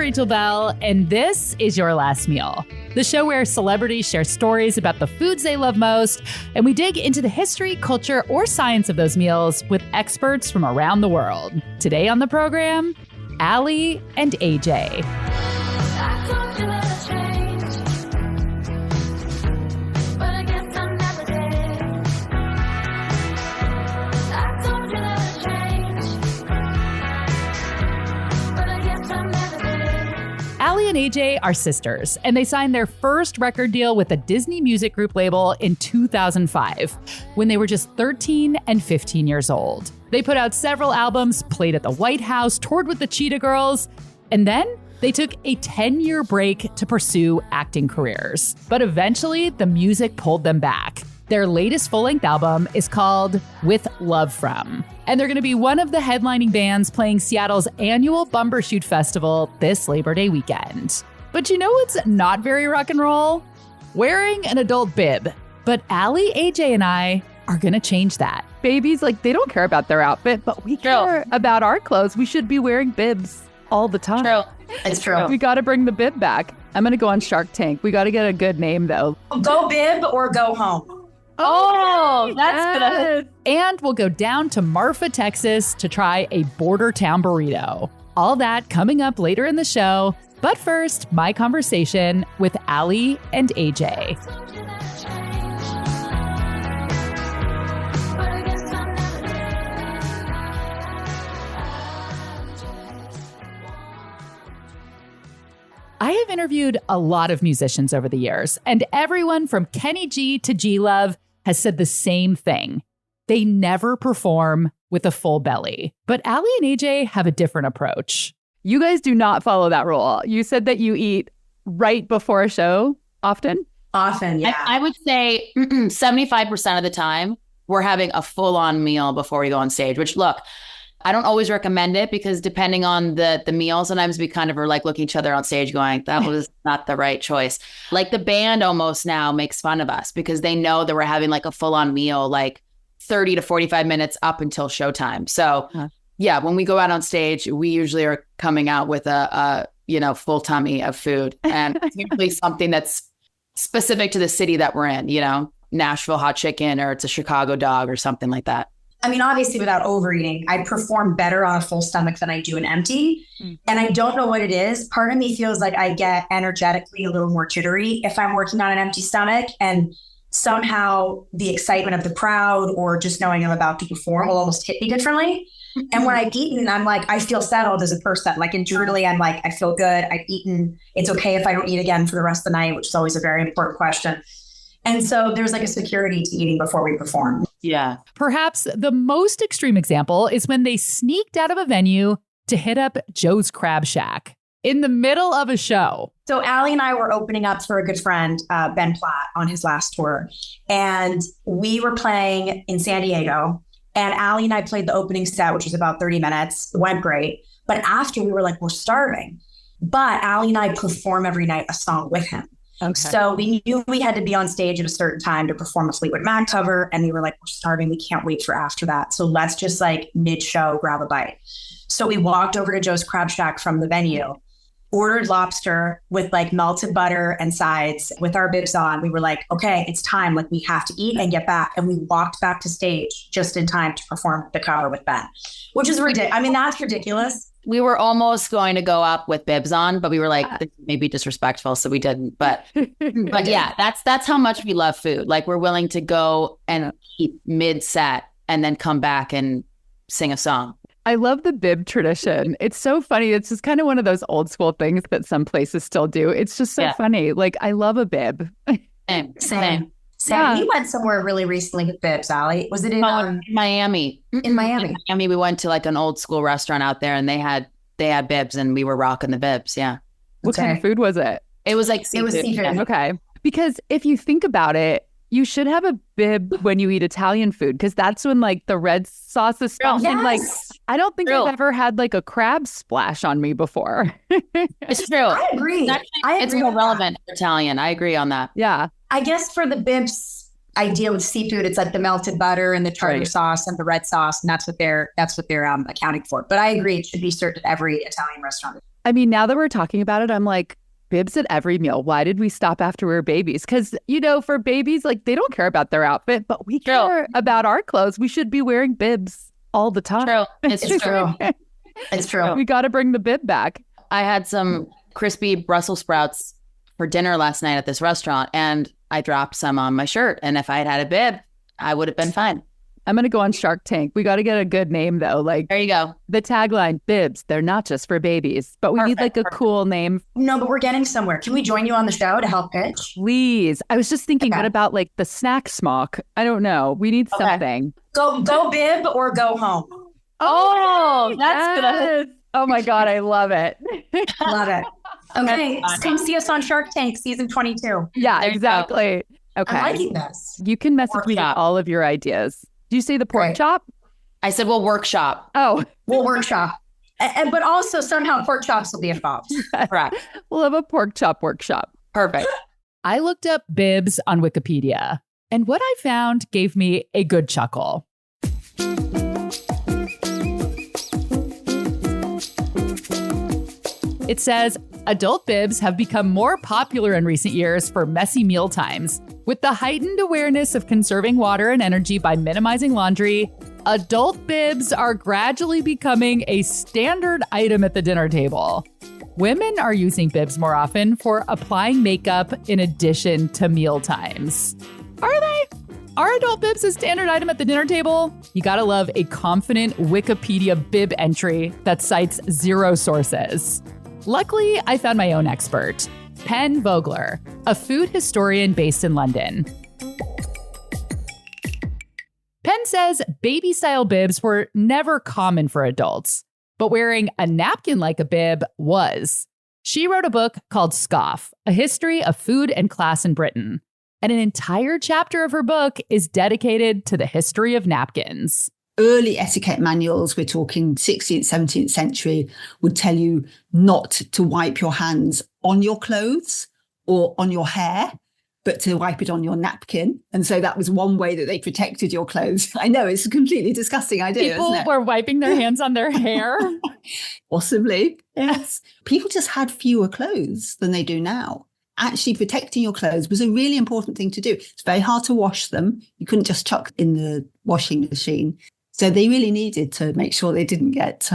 Rachel Belle, and this is Your Last Meal, the show where celebrities share stories about the foods they love most, and we dig into the history, culture, or science of those meals with experts from around the world. Today on the program, Allie and AJ. Allie and AJ are sisters, and they signed their first record deal with the Disney Music Group label in 2005, when they were just 13 and 15 years old. They put out several albums, played at the White House, toured with the Cheetah Girls, and then they took a 10-year break to pursue acting careers. But eventually, the music pulled them back. Their latest full-length album is called With Love From, and they're going to be one of the headlining bands playing Seattle's annual Bumbershoot Festival this Labor Day weekend. But you know what's not very rock and roll? Wearing an adult bib. But Allie, AJ, and I are going to change that. Babies, they don't care about their outfit, but we care about our clothes. We should be wearing bibs all the time. True. It's true. We got to bring the bib back. I'm going to go on Shark Tank. We got to get a good name, though. Go bib or go home. Oh, that's good. And we'll go down to Marfa, Texas to try a border town burrito. All that coming up later in the show. But first, my conversation with Allie and AJ. I have interviewed a lot of musicians over the years, and everyone from Kenny G to G-Love has said the same thing. They never perform with a full belly. But Allie and AJ have a different approach. You guys do not follow that rule. You said that you eat right before a show often? Often, yeah. I would say 75% of the time, we're having a full-on meal before we go on stage, which, look, I don't always recommend it because depending on the meal, sometimes we kind of are like looking at each other on stage going, that was not the right choice. Like the band almost now makes fun of us because they know that we're having like a full-on meal, like 30 to 45 minutes up until showtime. So yeah, when we go out on stage, we usually are coming out with a full tummy of food. And it's usually something that's specific to the city that we're in, Nashville hot chicken, or it's a Chicago dog or something like that. I mean, obviously, without overeating, I perform better on a full stomach than I do an empty. And I don't know what it is. Part of me feels like I get energetically a little more jittery if I'm working on an empty stomach. And somehow the excitement of the crowd or just knowing I'm about to perform will almost hit me differently. And when I've eaten, I'm like, I feel settled as a person. Like internally, I'm like, I feel good. I've eaten. It's okay if I don't eat again for the rest of the night, which is always a very important question. And so there's like a security to eating before we perform. Yeah. Perhaps the most extreme example is when they sneaked out of a venue to hit up Joe's Crab Shack in the middle of a show. So Allie and I were opening up for a good friend, Ben Platt, on his last tour. And we were playing in San Diego. And Allie and I played the opening set, which was about 30 minutes. It went great. But after we were like, we're starving. But Allie and I perform every night a song with him. Okay. So we knew we had to be on stage at a certain time to perform a Fleetwood Mac cover. And we were like, we're starving. We can't wait for after that. So let's just like mid-show grab a bite. So we walked over to Joe's Crab Shack from the venue, ordered lobster with like melted butter and sides with our bibs on. We were like, okay, it's time. Like we have to eat and get back. And we walked back to stage just in time to perform the cover with Ben, which is ridiculous. I mean, that's ridiculous. We were almost going to go up with bibs on, but we were like, this may be disrespectful, so we didn't. But yeah, that's how much we love food. Like we're willing to go and eat mid-set and then come back and sing a song. I love the bib tradition. It's so funny. It's just kind of one of those old school things that some places still do. It's just so funny. Like I love a bib. Same. Yeah. You went somewhere really recently with bibs, Allie. Was it in Miami? In Miami. In Miami, we went to like an old school restaurant out there, and they had bibs, and we were rocking the bibs. Yeah. What kind of food was it? It was like seafood. It was seafood. Yeah. Okay. Because if you think about it, you should have a bib when you eat Italian food, because that's when like the red sauce is strong. Yes. And like, I don't think I've ever had like a crab splash on me before. It's true. I agree. It's more relevant Italian. I agree on that. Yeah. I guess for the bibs idea with seafood, it's like the melted butter and the tartar sauce and the red sauce, and that's what they're accounting for. But I agree, it should be served at every Italian restaurant. I mean, now that we're talking about it, I'm like, bibs at every meal. Why did we stop after we were babies? Because, for babies, like they don't care about their outfit, but we care about our clothes. We should be wearing bibs all the time. True. It's true. It's true. We got to bring the bib back. I had some crispy Brussels sprouts for dinner last night at this restaurant, and I dropped some on my shirt. And if I had had a bib, I would have been fine. I'm going to go on Shark Tank. We got to get a good name, though. Like, there you go. The tagline, bibs, they're not just for babies. But we need like a cool name. No, but we're getting somewhere. Can we join you on the show to help pitch? Please. I was just thinking, what about like the snack smock? I don't know. We need something. Go bib or go home. Oh, that's good. Oh my God, I love it. Love it. Okay, come see us on Shark Tank season 22. Yeah, exactly. Okay. I'm liking this. You can message me with all of your ideas. Do you say the pork chop? I said we'll workshop. Oh. We'll workshop. But also somehow pork chops will be involved. Correct. We'll have a pork chop workshop. Perfect. I looked up bibs on Wikipedia, and what I found gave me a good chuckle. It says, adult bibs have become more popular in recent years for messy meal times. With the heightened awareness of conserving water and energy by minimizing laundry, adult bibs are gradually becoming a standard item at the dinner table. Women are using bibs more often for applying makeup in addition to meal times. Are they? Are adult bibs a standard item at the dinner table? You gotta love a confident Wikipedia bib entry that cites 0 sources. Luckily, I found my own expert, Pen Vogler, a food historian based in London. Pen says baby-style bibs were never common for adults, but wearing a napkin like a bib was. She wrote a book called Scoff, A History of Food and Class in Britain, and an entire chapter of her book is dedicated to the history of napkins. Early etiquette manuals, we're talking 16th, 17th century, would tell you not to wipe your hands on your clothes or on your hair, but to wipe it on your napkin. And so that was one way that they protected your clothes. I know, it's a completely disgusting idea, People isn't it? were wiping their hands on their hair. Possibly, yes. People just had fewer clothes than they do now. Actually protecting your clothes was a really important thing to do. It's very hard to wash them. You couldn't just chuck in the washing machine. So they really needed to make sure they didn't get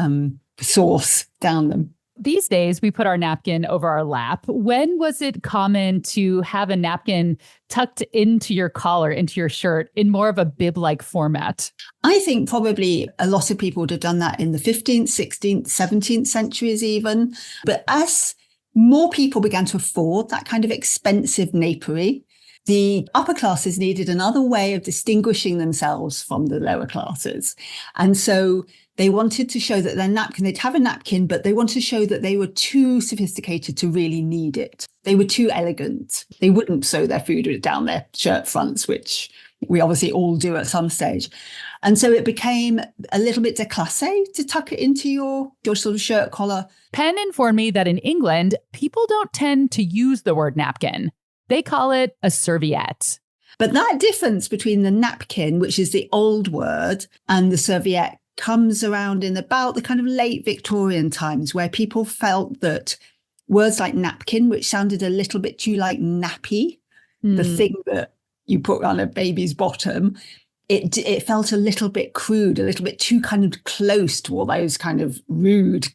sauce down them. These days, we put our napkin over our lap. When was it common to have a napkin tucked into your collar, into your shirt, in more of a bib-like format? I think probably a lot of people would have done that in the 15th, 16th, 17th centuries even. But as more people began to afford that kind of expensive napery, the upper classes needed another way of distinguishing themselves from the lower classes. And so they wanted to show that they'd have a napkin, but they wanted to show that they were too sophisticated to really need it. They were too elegant. They wouldn't sew their food down their shirt fronts, which we obviously all do at some stage. And so it became a little bit déclassé to tuck it into your sort of shirt collar. Pen informed me that in England, people don't tend to use the word napkin. They call it a serviette. But that difference between the napkin, which is the old word, and the serviette comes around in about the kind of late Victorian times, where people felt that words like napkin, which sounded a little bit too like nappy, the thing that you put on a baby's bottom, it felt a little bit crude, a little bit too kind of close to all those kind of rude,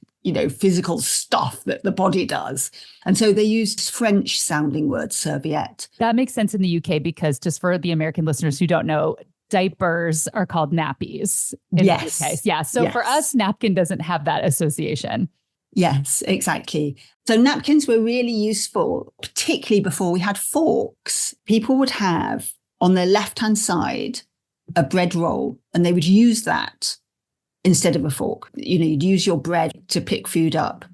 physical stuff that the body does. And so they used French sounding word serviette. That makes sense in the UK because, just for the American listeners who don't know, diapers are called nappies in the UK. Yeah. So for us, napkin doesn't have that association. Yes, exactly. So napkins were really useful, particularly before we had forks. People would have on their left-hand side a bread roll, and they would use that instead of a fork. You'd use your bread to pick food up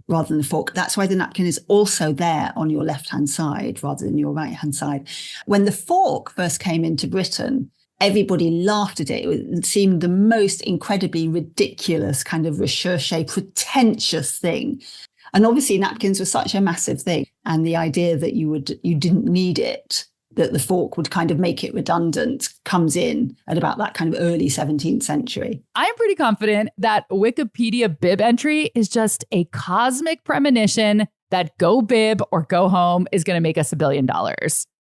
rather than a fork. That's why the napkin is also there on your left-hand side rather than your right-hand side. When the fork first came into Britain, everybody laughed at it. It seemed the most incredibly ridiculous, kind of recherche, pretentious thing. And obviously napkins were such a massive thing. And the idea that you didn't need it that the fork would kind of make it redundant comes in at about that kind of early 17th century. I'm pretty confident that Wikipedia bib entry is just a cosmic premonition that go bib or go home is going to make us $1 billion.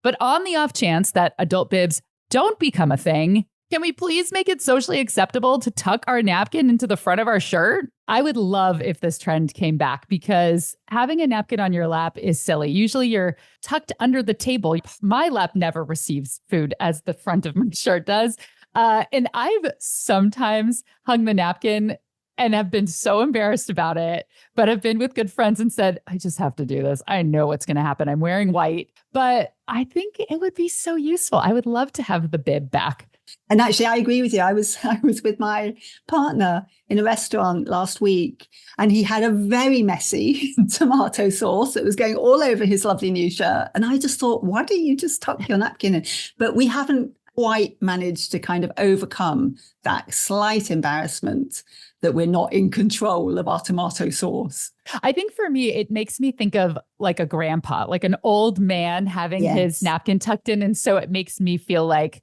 But on the off chance that adult bibs don't become a thing, can we please make it socially acceptable to tuck our napkin into the front of our shirt? I would love if this trend came back, because having a napkin on your lap is silly. Usually you're tucked under the table. My lap never receives food as the front of my shirt does. And I've sometimes hung the napkin and have been so embarrassed about it, but have been with good friends and said, I just have to do this. I know what's going to happen. I'm wearing white, but I think it would be so useful. I would love to have the bib back. And actually, I agree with you. I was with my partner in a restaurant last week, and he had a very messy tomato sauce that was going all over his lovely new shirt. And I just thought, why don't you just tuck your napkin in? But we haven't quite managed to kind of overcome that slight embarrassment that we're not in control of our tomato sauce. I think for me, it makes me think of like a grandpa, like an old man having his napkin tucked in. And so it makes me feel like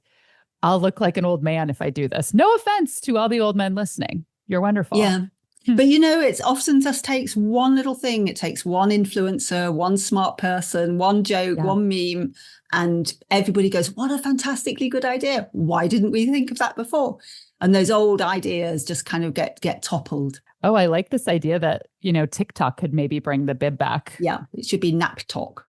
I'll look like an old man if I do this. No offense to all the old men listening. You're wonderful. Yeah. But it's often just takes one little thing. It takes one influencer, one smart person, one joke, one meme, and everybody goes, what a fantastically good idea. Why didn't we think of that before? And those old ideas just kind of get toppled. Oh, I like this idea that, TikTok could maybe bring the bib back. Yeah, it should be nap talk.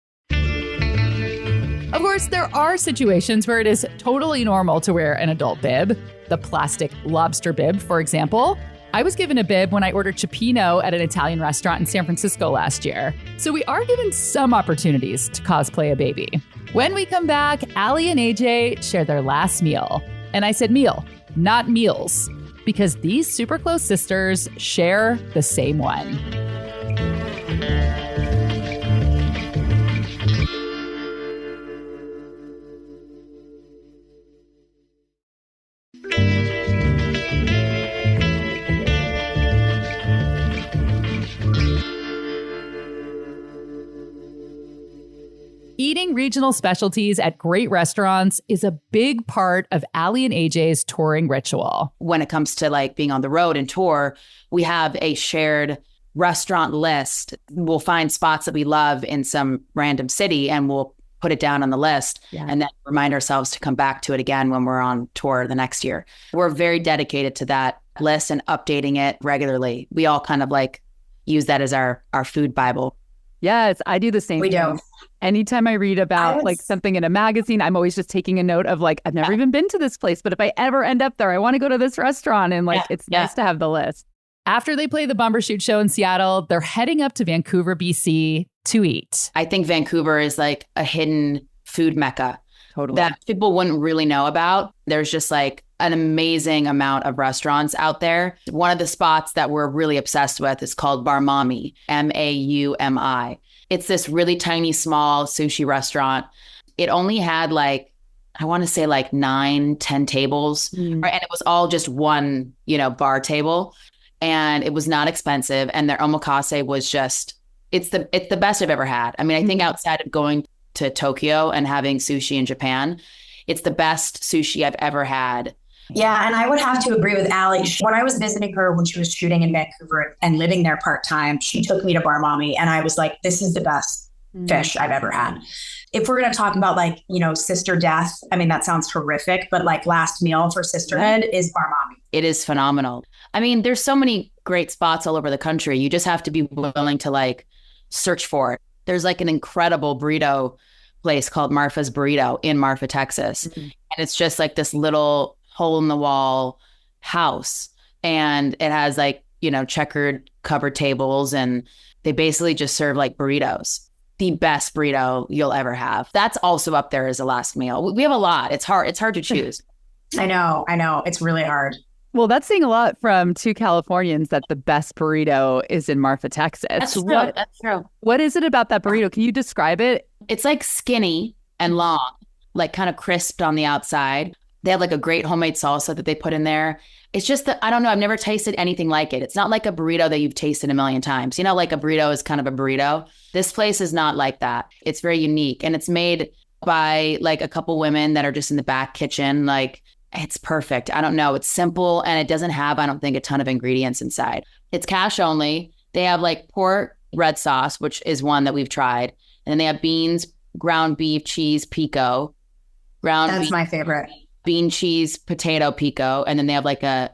Of course, there are situations where it is totally normal to wear an adult bib. The plastic lobster bib, for example. I was given a bib when I ordered cioppino at an Italian restaurant in San Francisco last year. So we are given some opportunities to cosplay a baby. When we come back, Allie and AJ share their last meal. And I said meal, not meals, because these super close sisters share the same one. Eating regional specialties at great restaurants is a big part of Allie and AJ's touring ritual. When it comes to like being on the road and tour, we have a shared restaurant list. We'll find spots that we love in some random city and we'll put it down on the list and then remind ourselves to come back to it again when we're on tour the next year. We're very dedicated to that list and updating it regularly. We all kind of like use that as our food Bible. Yes, I do the same We thing. do. Anytime I read about like something in a magazine, I'm always just taking a note of like, I've never even been to this place, but if I ever end up there, I want to go to this restaurant. And like, it's nice to have the list. After they play the Bumbershoot show in Seattle, they're heading up to Vancouver, BC to eat. I think Vancouver is like a hidden food mecca Totally. that people wouldn't really know about. There's just like an amazing amount of restaurants out there. One of the spots that we're really obsessed with is called Bar Mami, Maumi. It's this really tiny, small sushi restaurant. It only had like, I want to say like 9-10 tables, right? And it was all just one, bar table. And it was not expensive. And their omakase was just, it's the best I've ever had. I mean, I think outside of going to Tokyo and having sushi in Japan, it's the best sushi I've ever had. Yeah, and I would have to agree with Allie. When I was visiting her when she was shooting in Vancouver and living there part-time, she took me to Bar Mami and I was like, this is the best fish I've ever had. If we're going to talk about like, sister death, I mean, that sounds horrific, but like last meal for sisterhood is Bar Mami. It is phenomenal. I mean, there's so many great spots all over the country. You just have to be willing to like search for it. There's like an incredible burrito place called Marfa's Burrito in Marfa, Texas. And it's just like this little hole in the wall house. And it has like, checkered covered tables and they basically just serve like burritos. The best burrito you'll ever have. That's also up there as a last meal. We have a lot. It's hard to choose. I know. It's really hard. Well, that's saying a lot from two Californians that the best burrito is in Marfa, Texas. That's true. That's true. What is it about that burrito? Can you describe it? It's like skinny and long, like kind of crisped on the outside. They have like a great homemade salsa that they put in there. It's just that, I don't know, I've never tasted anything like it. It's not like a burrito that you've tasted a million times. Like a burrito is kind of a burrito. This place is not like that. It's very unique and it's made by like a couple women that are just in the back kitchen. Like, it's perfect. I don't know. It's simple and it doesn't have, I don't think, a ton of ingredients inside. It's cash only. They have like pork red sauce, which is one that we've tried. And then they have beans, ground beef, cheese, pico. That's my favorite. Bean, cheese, potato, pico. And then they have like a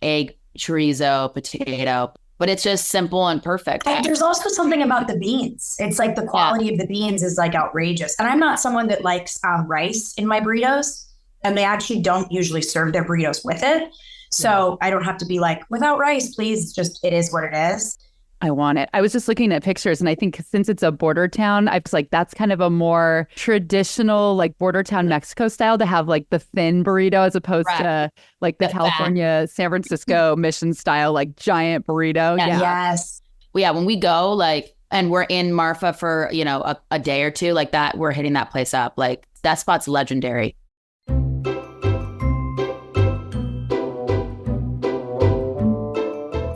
egg, chorizo, potato. But it's just simple and perfect. And there's also something about the beans. It's like the quality of the beans is like outrageous. And I'm not someone that likes rice in my burritos. And they actually don't usually serve their burritos with it. So I don't have to be like, without rice, please. Just, it is what it is. I want it. I was just looking at pictures, and I think since it's a border town, I was like, that's kind of a more traditional, like border town Mexico style to have like the thin burrito as opposed to like the California, San Francisco Mission style, like giant burrito. Yeah. Yes. Well, yeah. When we go, like, and we're in Marfa for, you know, a day or two like that, we're hitting that place up. Like, that spot's legendary.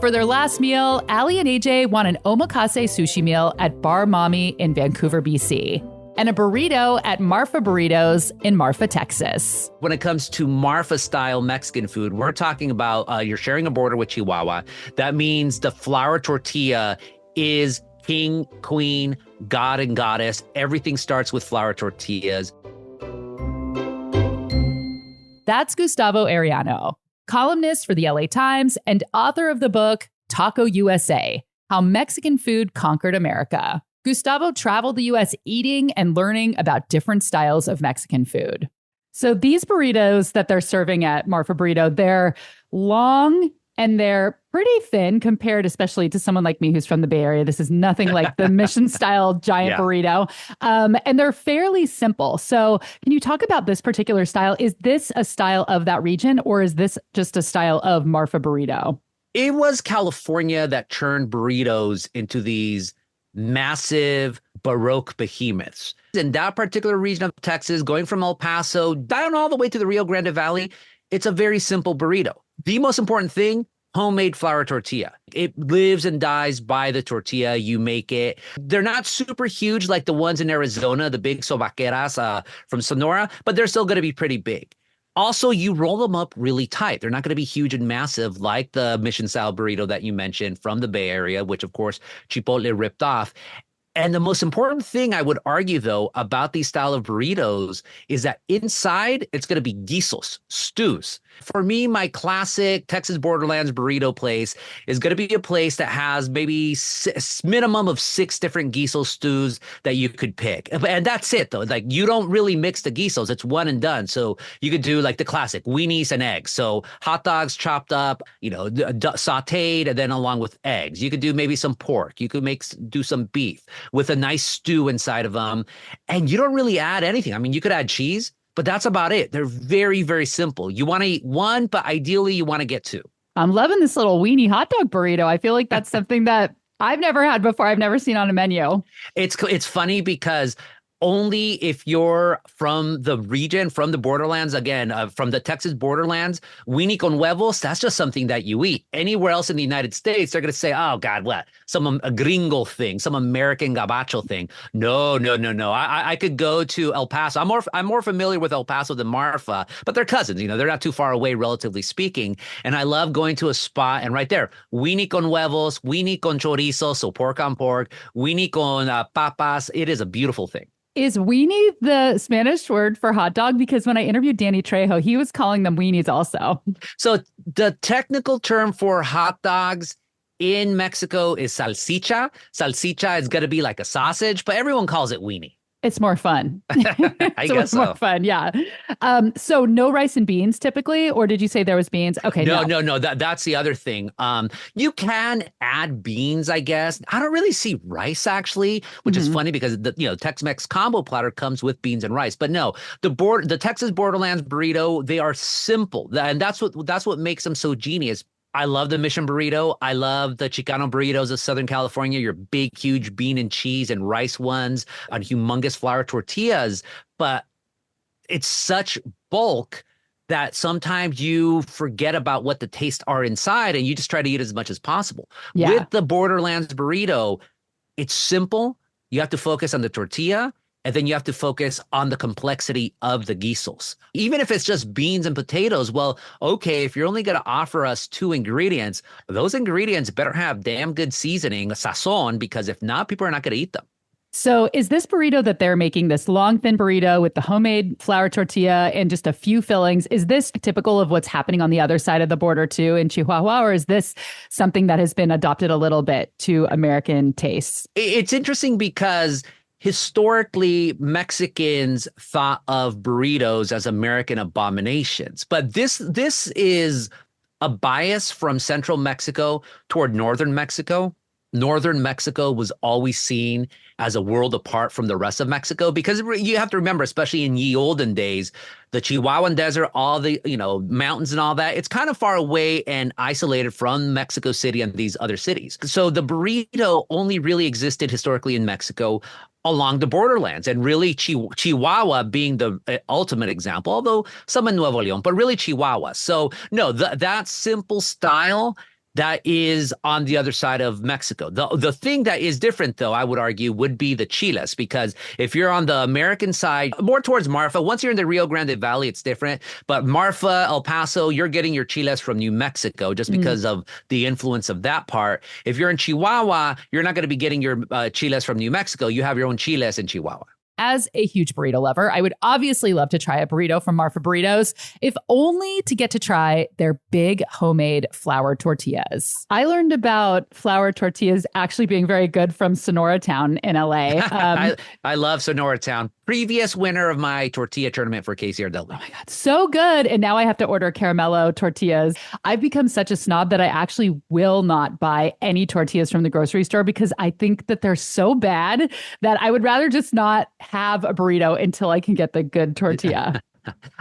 For their last meal, Allie and AJ want an omakase sushi meal at Bar Mommy in Vancouver, BC, and a burrito at Marfa Burritos in Marfa, Texas. When it comes to Marfa-style Mexican food, we're talking about you're sharing a border with Chihuahua. That means the flour tortilla is king, queen, god, and goddess. Everything starts with flour tortillas. That's Gustavo Arellano, columnist for the LA Times and author of the book Taco USA: How Mexican Food Conquered America. Gustavo traveled the US eating and learning about different styles of Mexican food. So these burritos that they're serving at Marfa Burrito, they're long and they're pretty thin compared especially to someone like me who's from the Bay Area. This is nothing like the Mission style giant burrito. And they're fairly simple. So can you talk about this particular style? Is this a style of that region, or is this just a style of Marfa Burrito? It was California that turned burritos into these massive Baroque behemoths. In that particular region of Texas, going from El Paso down all the way to the Rio Grande Valley, it's a very simple burrito. The most important thing, homemade flour tortilla. It lives and dies by the tortilla. You make it. They're not super huge like the ones in Arizona, the big sobaqueras from Sonora, but they're still going to be pretty big. Also, you roll them up really tight. They're not going to be huge and massive like the Mission style burrito that you mentioned from the Bay Area, which of course Chipotle ripped off. And the most important thing I would argue, though, about these style of burritos is that inside it's going to be guisos, stews. For me, my classic Texas Borderlands burrito place is going to be a place that has maybe minimum of 6 different guiso stews that you could pick. And that's it, though. Like, you don't really mix the guisos. It's one and done. So you could do like the classic weenies and eggs. So hot dogs chopped up, you know, sauteed, and then along with eggs. You could do maybe some pork. You could do some beef with a nice stew inside of them. And you don't really add anything. I mean, you could add cheese, but that's about it. They're very, very simple. You want to eat one, but ideally you want to get 2. I'm loving this little weenie hot dog burrito. I feel like that's something that I've never had before. I've never seen on a menu. It's funny because only if you're from the region, from the borderlands, again, from the Texas borderlands, weenie con huevos, that's just something that you eat. Anywhere else in the United States, they're going to say, oh, God, what? A gringo thing, some American gabacho thing. No. I could go to El Paso. I'm more familiar with El Paso than Marfa, but they're cousins. You know, they're not too far away, relatively speaking. And I love going to a spot and right there, weenie con huevos, weenie con chorizo, so pork on pork, weenie con papas. It is a beautiful thing. Is weenie the Spanish word for hot dog? Because when I interviewed Danny Trejo, he was calling them weenies also. So the technical term for hot dogs in Mexico is salsicha. Salsicha is going to be like a sausage, but everyone calls it weenie. It's more fun. I guess so. More fun, yeah. So no rice and beans typically, or did you say there was beans? Okay, no. That's the other thing. You can add beans, I guess. I don't really see rice actually, which is funny because the Tex-Mex combo platter comes with beans and rice. But no, the Texas Borderlands burrito, they are simple, and that's what makes them so genius. I love the Mission burrito. I love the Chicano burritos of Southern California, your big, huge bean and cheese and rice ones on humongous flour tortillas. But it's such bulk that sometimes you forget about what the tastes are inside and you just try to eat as much as possible. Yeah. With the Borderlands burrito, it's simple. You have to focus on the tortilla. And then you have to focus on the complexity of the guisos. Even if it's just beans and potatoes, well, okay, if you're only going to offer us 2 ingredients, those ingredients better have damn good seasoning, sazon, because if not, people are not going to eat them. So is this burrito that they're making, this long, thin burrito with the homemade flour tortilla and just a few fillings, is this typical of what's happening on the other side of the border too in Chihuahua, or is this something that has been adopted a little bit to American tastes? It's interesting because historically, Mexicans thought of burritos as American abominations, but this is a bias from central Mexico toward northern Mexico. Northern Mexico was always seen as a world apart from the rest of Mexico, because you have to remember, especially in ye olden days, the Chihuahuan Desert, all the mountains and all that, it's kind of far away and isolated from Mexico City and these other cities. So the burrito only really existed historically in Mexico along the borderlands, and really Chihuahua being the ultimate example, although some in Nuevo León, but really Chihuahua. So no, that simple style, that is on the other side of Mexico. The thing that is different, though, I would argue, would be the chiles, because if you're on the American side, more towards Marfa, once you're in the Rio Grande Valley, it's different. But Marfa, El Paso, you're getting your chiles from New Mexico just because of the influence of that part. If you're in Chihuahua, you're not going to be getting your chiles from New Mexico. You have your own chiles in Chihuahua. As a huge burrito lover, I would obviously love to try a burrito from Marfa Burritos, if only to get to try their big homemade flour tortillas. I learned about flour tortillas actually being very good from Sonora Town in LA. I love Sonora Town. Previous winner of my tortilla tournament for KCRW. Oh my God, so good. And now I have to order caramello tortillas. I've become such a snob that I actually will not buy any tortillas from the grocery store because I think that they're so bad that I would rather just not have a burrito until I can get the good tortilla.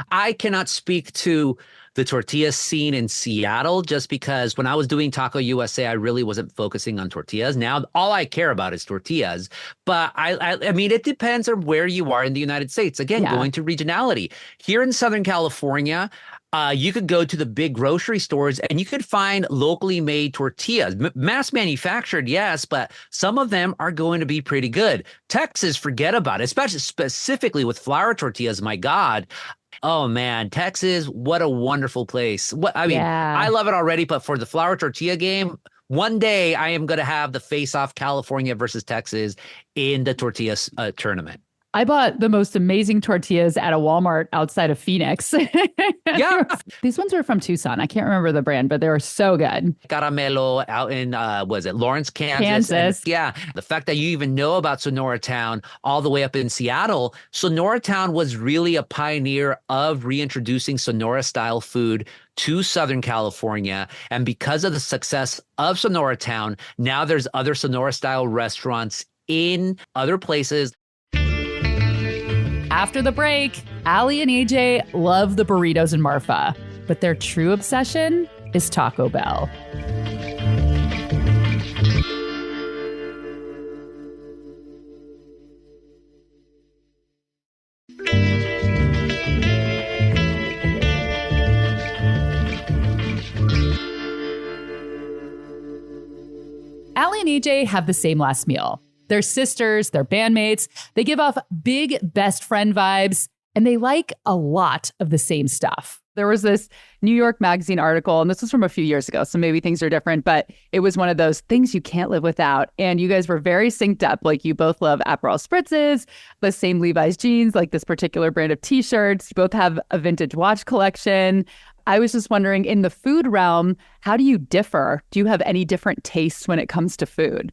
I cannot speak to the tortilla scene in Seattle just because when I was doing Taco USA, I really wasn't focusing on tortillas. Now, all I care about is tortillas. But I mean, it depends on where you are in the United States. Again, going to regionality. Here in Southern California, you could go to the big grocery stores and you could find locally made tortillas, mass manufactured, yes, but some of them are going to be pretty good. Texas, forget about it, especially specifically with flour tortillas. My God. Oh man, Texas, what a wonderful place. I love it already, but for the flour tortilla game, one day I am going to have the face-off California versus Texas in the tortilla tournament. I bought the most amazing tortillas at a Walmart outside of Phoenix. Yeah. These ones are from Tucson. I can't remember the brand, but they were so good. Caramelo out in, Lawrence, Kansas? Kansas. And the fact that you even know about Sonora Town all the way up in Seattle. Sonora Town was really a pioneer of reintroducing Sonora-style food to Southern California. And because of the success of Sonora Town, now there's other Sonora-style restaurants in other places. After the break, Allie and AJ love the burritos in Marfa, but their true obsession is Taco Bell. Allie and AJ have the same last meal. They're sisters, they're bandmates, they give off big best friend vibes, and they like a lot of the same stuff. There was this New York Magazine article, and this was from a few years ago, so maybe things are different, but it was one of those things you can't live without. And you guys were very synced up. Like, you both love Aperol Spritzes, the same Levi's jeans, like this particular brand of t-shirts. You both have a vintage watch collection. I was just wondering, in the food realm, how do you differ? Do you have any different tastes when it comes to food?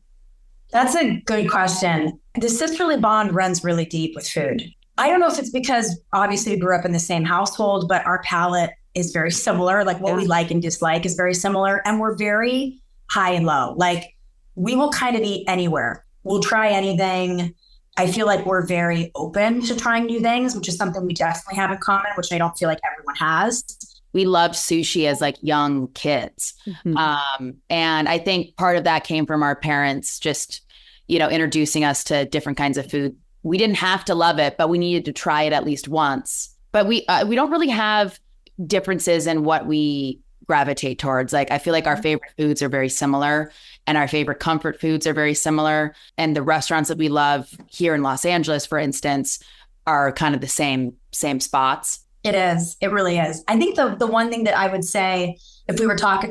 That's a good question. The sisterly bond runs really deep with food. I don't know if it's because obviously we grew up in the same household, but our palate is very similar. Like what we like and dislike is very similar. And we're very high and low. Like we will kind of eat anywhere. We'll try anything. I feel like we're very open to trying new things, which is something we definitely have in common, which I don't feel like everyone has. We loved sushi as like young kids. Mm-hmm. And I think part of that came from our parents just, introducing us to different kinds of food. We didn't have to love it, but we needed to try it at least once. But we don't really have differences in what we gravitate towards. Like, I feel like our favorite foods are very similar and our favorite comfort foods are very similar. And the restaurants that we love here in Los Angeles, for instance, are kind of the same spots. It is. It really is. I think the one thing that I would say, if we were talk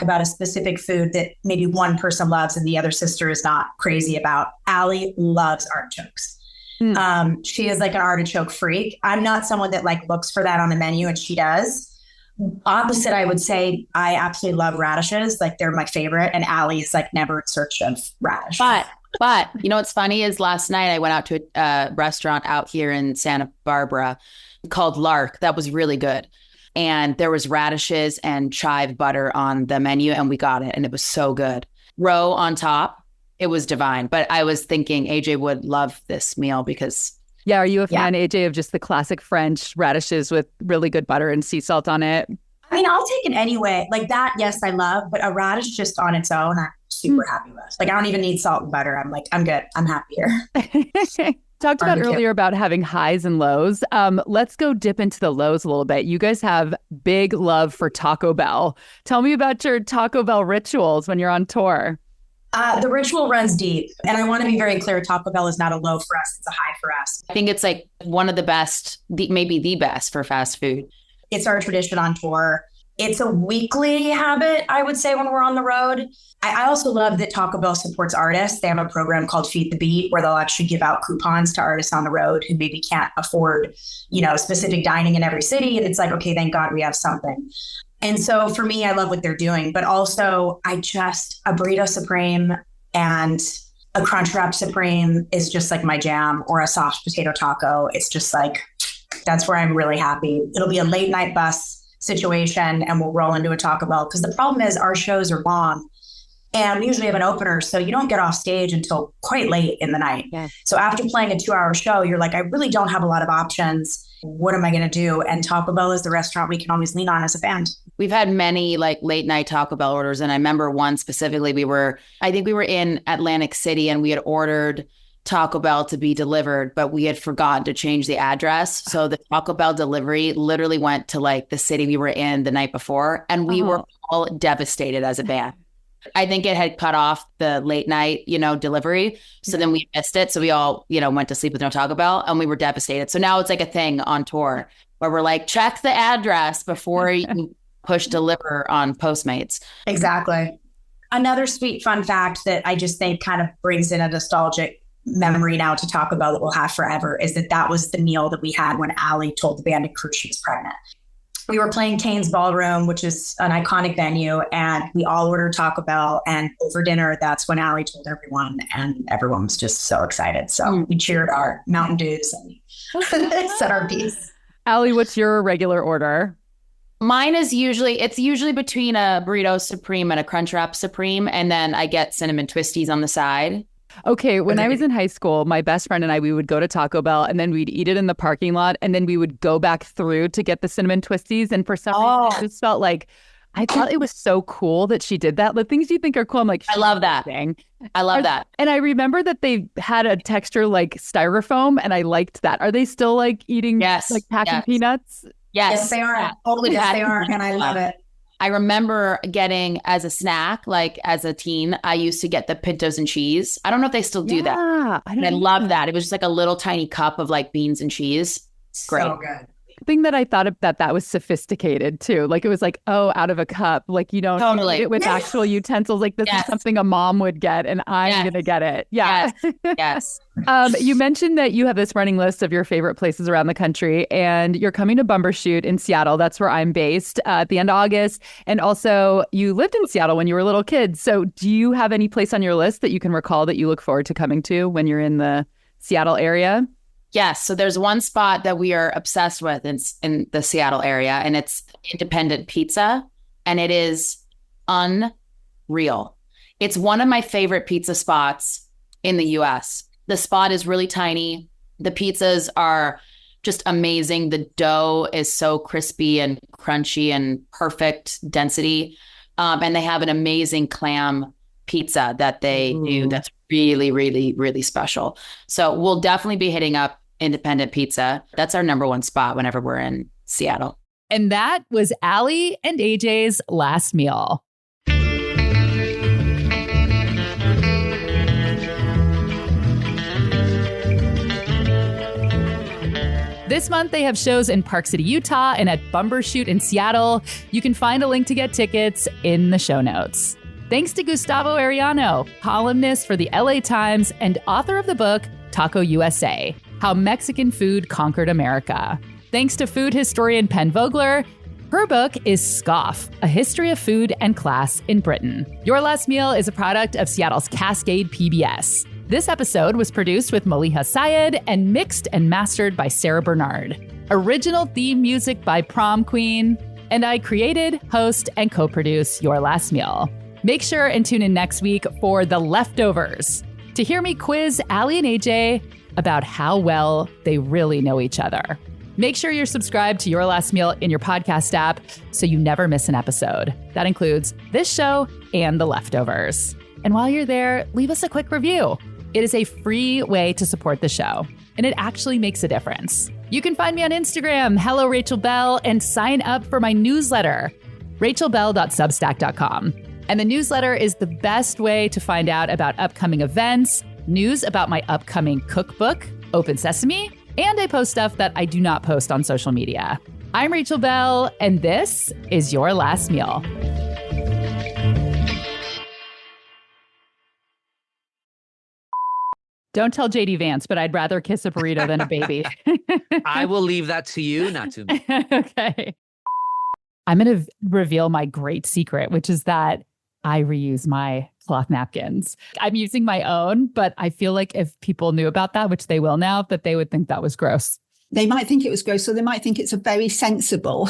about a specific food that maybe one person loves and the other sister is not crazy about, Allie loves artichokes. She is like an artichoke freak. I'm not someone that like looks for that on the menu, and she does. Opposite, I would say I absolutely love radishes. Like, they're my favorite, and Allie is like never in search of radish. But you know what's funny is last night I went out to a restaurant out here in Santa Barbara called Lark. That was really good. And there was radishes and chive butter on the menu, and we got it, and it was so good. Roe on top. It was divine. But I was thinking AJ would love this meal because... Yeah, are you a fan, AJ, of just the classic French radishes with really good butter and sea salt on it? I mean, I'll take it anyway. Like that, yes, I love. But a radish just on its own, I'm super happy with. Like, I don't even need salt and butter. I'm like, I'm good. I'm happy here. Talked about earlier about having highs and lows. Let's go dip into the lows a little bit. You guys have big love for Taco Bell. Tell me about your Taco Bell rituals when you're on tour. The ritual runs deep. And I want to be very clear, Taco Bell is not a low for us. It's a high for us. I think it's like one of the best, maybe the best for fast food. It's our tradition on tour. It's a weekly habit, I would say, when we're on the road. I also love that Taco Bell supports artists. They have a program called Feed the Beat where they'll actually give out coupons to artists on the road who maybe can't afford, specific dining in every city. And it's like, okay, thank God we have something. And so for me, I love what they're doing, but also a burrito supreme and a Crunchwrap Supreme is just like my jam, or a soft potato taco. It's just like, that's where I'm really happy. It'll be a late night bus situation and we'll roll into a Taco Bell, because the problem is our shows are long and we usually have an opener. So you don't get off stage until quite late in the night. Yeah. So after playing a 2-hour show, you're like, I really don't have a lot of options. What am I going to do? And Taco Bell is the restaurant we can always lean on as a band. We've had many like late night Taco Bell orders. And I remember one specifically, I think we were in Atlantic City and we had ordered Taco Bell to be delivered, but we had forgotten to change the address. So the Taco Bell delivery literally went to like the city we were in the night before. And we were all devastated as a band. I think it had cut off the late night, delivery. So then we missed it. So we all, went to sleep with no Taco Bell and we were devastated. So now it's like a thing on tour where we're like, check the address before you push deliver on Postmates. Exactly. Another sweet fun fact that I just think kind of brings in a nostalgic memory now to Taco Bell that we'll have forever is that was the meal that we had when Allie told the band and crew she was pregnant. We were playing Kane's Ballroom, which is an iconic venue, and we all ordered Taco Bell. And over dinner, that's when Allie told everyone, and everyone was just so excited. So we cheered our Mountain Dews and said our piece. Allie, what's your regular order? Mine is usually between a Burrito Supreme and a Crunchwrap Supreme, and then I get cinnamon twisties on the side. Okay, when I was in high school, my best friend and I, we would go to Taco Bell and then we'd eat it in the parking lot and then we would go back through to get the cinnamon twisties. And for some reason, I just felt like, I thought it was so cool that she did that. The things you think are cool, I'm like, I love that. I love that. And I remember that they had a texture like styrofoam and I liked that. Are they still like eating like packing peanuts? Yes, they are. Totally, yes, they are. And I love it. I remember getting as a snack, like as a teen, I used to get the Pintos and cheese. I don't know if they still do that. I love that. It was just like a little tiny cup of like beans and cheese. Great. So good. Thing that I thought of that was sophisticated too. Like it was like, out of a cup. Like you don't eat it with actual utensils. Like this is something a mom would get and I'm going to get it. Yeah. Yes. You mentioned that you have this running list of your favorite places around the country and you're coming to Bumbershoot in Seattle. That's where I'm based at the end of August. And also you lived in Seattle when you were little kids. So do you have any place on your list that you can recall that you look forward to coming to when you're in the Seattle area? Yes. So there's one spot that we are obsessed with in the Seattle area, and it's Independent Pizza, and it is unreal. It's one of my favorite pizza spots in the US. The spot is really tiny. The pizzas are just amazing. The dough is so crispy and crunchy and perfect density. And they have an amazing clam pizza that they do that's really, really, really special. So we'll definitely be hitting up Independent Pizza. That's our number one spot whenever we're in Seattle. And that was Allie and AJ's last meal. This month, they have shows in Park City, Utah, and at Bumbershoot in Seattle. You can find a link to get tickets in the show notes. Thanks to Gustavo Arellano, columnist for the LA Times and author of the book Taco USA, How Mexican Food Conquered America. Thanks to food historian Pen Vogler. Her book is Scoff, A History of Food and Class in Britain. Your Last Meal is a product of Seattle's Cascade PBS. This episode was produced with Maliha Syed and mixed and mastered by Sarah Bernard. Original theme music by Prom Queen. And I created, host, and co-produce Your Last Meal. Make sure and tune in next week for The Leftovers to hear me quiz Allie and AJ about how well they really know each other. Make sure you're subscribed to Your Last Meal in your podcast app so you never miss an episode. That includes this show and The Leftovers. And while you're there, leave us a quick review. It is a free way to support the show, and it actually makes a difference. You can find me on Instagram, Hello Rachel Belle, and sign up for my newsletter, rachelbelle.substack.com. And the newsletter is the best way to find out about upcoming events, news about my upcoming cookbook, Open Sesame, and I post stuff that I do not post on social media. I'm Rachel Belle, and this is Your Last Meal. Don't tell JD Vance, but I'd rather kiss a burrito than a baby. I will leave that to you, not to me. Okay. I'm going to reveal my great secret, which is that I reuse my cloth napkins. I'm using my own, but I feel like if people knew about that, which they will now, that they would think that was gross. They might think it was gross, so they might think it's a very sensible,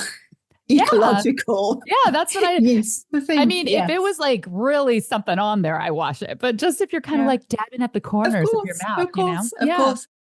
ecological. Yeah, that's what I use. I mean, if it was like really something on there, I wash it. But just if you're kind of like dabbing at the corners of your mouth, of course.